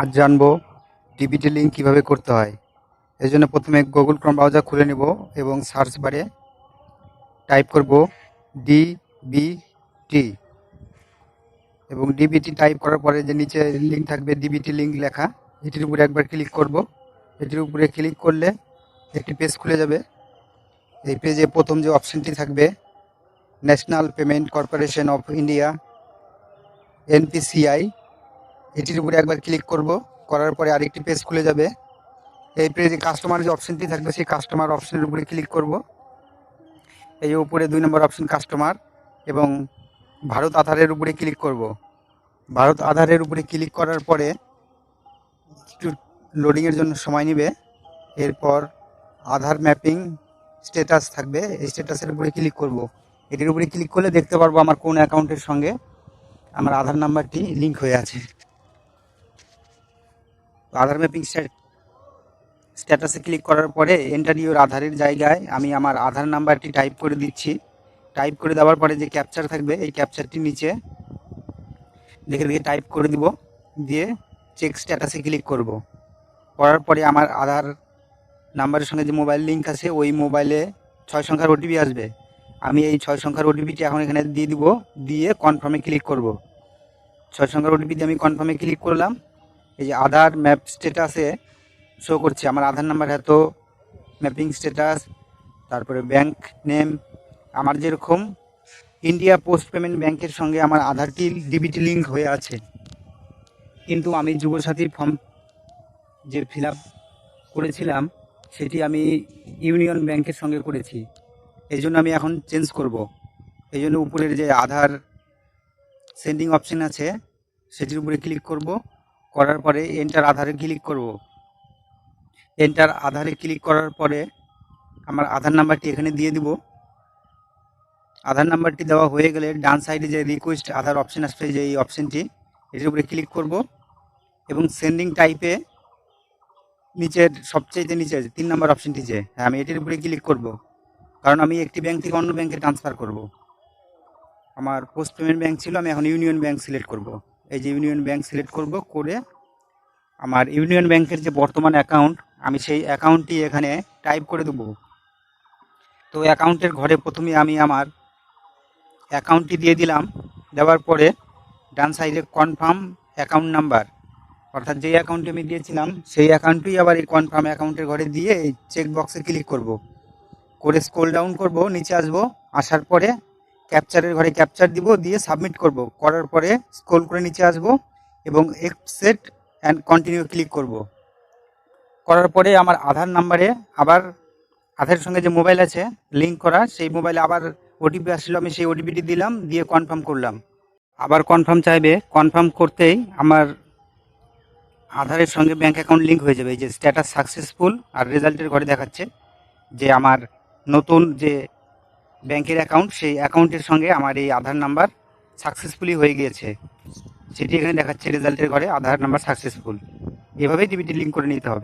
আজ জানবো DBT link কীভাবে করতে হয়। এই জন্য প্রথমে গুগল ক্রোম ব্রাউজার খুলে নেব এবং সার্চ বারে টাইপ করব ডিবিটি এবং ডিবিটি টাইপ করার পরে যে নিচে লিঙ্ক থাকবে ডিবিটি লিঙ্ক লেখা, এটির উপরে একবার ক্লিক করব। এটির উপরে ক্লিক করলে একটি পেজ খুলে যাবে। এই পেজে প্রথম যে অপশানটি থাকবে national payment corporation of India NPCI, এটির উপরে একবার ক্লিক করব। করার পরে আরেকটি পেজ খুলে যাবে। এই পেজে কাস্টমার যে অপশানটি থাকবে সেই কাস্টমার অপশানের উপরে ক্লিক করব। এই উপরে 2 নম্বর অপশান কাস্টমার এবং ভারত আধারের উপরে ক্লিক করব। ভারত আধারের উপরে ক্লিক করার পরে একটু লোডিংয়ের জন্য সময় নেবে। এরপর আধার ম্যাপিং স্ট্যাটাস থাকবে, এই স্ট্যাটাসের উপরে ক্লিক করব। এটির উপরে ক্লিক করলে দেখতে পারবো আমার কোন অ্যাকাউন্টের সঙ্গে আমার আধার নাম্বারটি লিঙ্ক হয়ে আছে। আধার ম্যাপিং স্ট্যাটাসে ক্লিক করার পরে এন্টার ইউর আধারের জায়গায় আমি আমার আধার নাম্বারটি টাইপ করে দিচ্ছি। টাইপ করে দেওয়ার পরে যে ক্যাপচার থাকবে এই ক্যাপচারটি নিচে দেখে দেখে টাইপ করে দিব, দিয়ে চেক স্ট্যাটাসে ক্লিক করব। করার পরে আমার আধার নাম্বারের সঙ্গে যে মোবাইল লিঙ্ক আছে ওই মোবাইলে 6 সংখ্যার ওটিপি আসবে। আমি এই 6 সংখ্যার ওটিপিটি এখন এখানে দিয়ে দিব, দিয়ে কনফার্মে ক্লিক করব। 6 সংখ্যার ওটিপি দিয়ে আমি কনফার্মে ক্লিক করলাম। এই যে আধার ম্যাপ স্ট্যাটাসে শো করছে আমার আধার নাম্বার এত, ম্যাপিং স্ট্যাটাস, তারপরে ব্যাংক নেম আমার যেরকম ইন্ডিয়া পোস্ট পেমেন্ট ব্যাংকের সঙ্গে আমার আধারটি ডিবিটি লিঙ্ক হয়ে আছে, কিন্তু আমি যুবসাথী ফর্ম যে ফিল আপ করেছিলাম সেটি আমি ইউনিয়ন ব্যাংকের সঙ্গে করেছি। এই জন্য আমি এখন চেঞ্জ করব। এই জন্য উপরের যে আধার সেন্ডিং অপশান আছে সেটির উপরে ক্লিক করব। করার পরে এন্টার আধারে ক্লিক করব। এন্টার আধারে ক্লিক করার পরে আমার আধার নাম্বারটি এখানে দিয়ে দিব। আধার নাম্বারটি দেওয়া হয়ে গেলে ডান সাইডে যে রিকোয়েস্ট আধার অপশান আসবে, যে এই অপশানটি এটির উপরে ক্লিক করব এবং সেন্ডিং টাইপে নিচের সবচেয়ে নিচে 3 নম্বর অপশানটি যে আমি এটির উপরে ক্লিক করব, কারণ আমি একটি ব্যাংক থেকে অন্য ব্যাংকে ট্রান্সফার করব। আমার পোস্ট পেমেন্ট ব্যাংক ছিল, আমি এখন ইউনিয়ন ব্যাংক সিলেক্ট করব। এই যে ইউনিয়ন ব্যাংক সিলেক্ট করব, করে আমার ইউনিয়ন ব্যাংকের যে বর্তমান অ্যাকাউন্ট আমি সেই অ্যাকাউন্টটি এখানে টাইপ করে দেব। তো অ্যাকাউন্টের ঘরে প্রথমে আমি আমার অ্যাকাউন্টটি দিয়ে দিলাম। দেওয়ার পরে ডান সাইডে কনফার্ম অ্যাকাউন্ট নাম্বার, অর্থাৎ যে অ্যাকাউন্টে আমি দিয়েছিলাম সেই অ্যাকাউন্টই আবার এই কনফার্ম অ্যাকাউন্টের ঘরে দিয়ে এই চেক বক্সে ক্লিক করব। করে স্ক্রল ডাউন করব, নিচে আসব, আসার পরে ক্যাপচারের ঘরে ক্যাপচার দিব, দিয়ে সাবমিট করব। করার পরে স্ক্রল করে নিচে আসব এবং অ্যাকসেপ্ট অ্যান্ড কন্টিনিউ ক্লিক করব। করার পরে আমার আধার নাম্বারে আবার আধারের সঙ্গে যে মোবাইল আছে লিঙ্ক করা সেই মোবাইলে আবার ওটিপি আসলো, আমি সেই ওটিপিটি দিলাম, দিয়ে কনফার্ম করলাম। আবার কনফার্ম চাইবে, কনফার্ম করতেই আমার আধারের সঙ্গে ব্যাঙ্ক অ্যাকাউন্ট লিঙ্ক হয়ে যাবে। এই যে স্ট্যাটাস সাকসেসফুল আর রেজাল্টের ঘরে দেখাচ্ছে যে আমার নতুন যে ব্যাংকের অ্যাকাউন্ট সেই অ্যাকাউন্টের সঙ্গে আমার এই আধার নাম্বার সাকসেসফুলি হয়ে গিয়েছে, সেটি এখানে দেখাচ্ছে রেজাল্টের ঘরে আধার নাম্বার সাকসেসফুল। এভাবেই ডিবিটি লিঙ্ক করে নিতে হবে।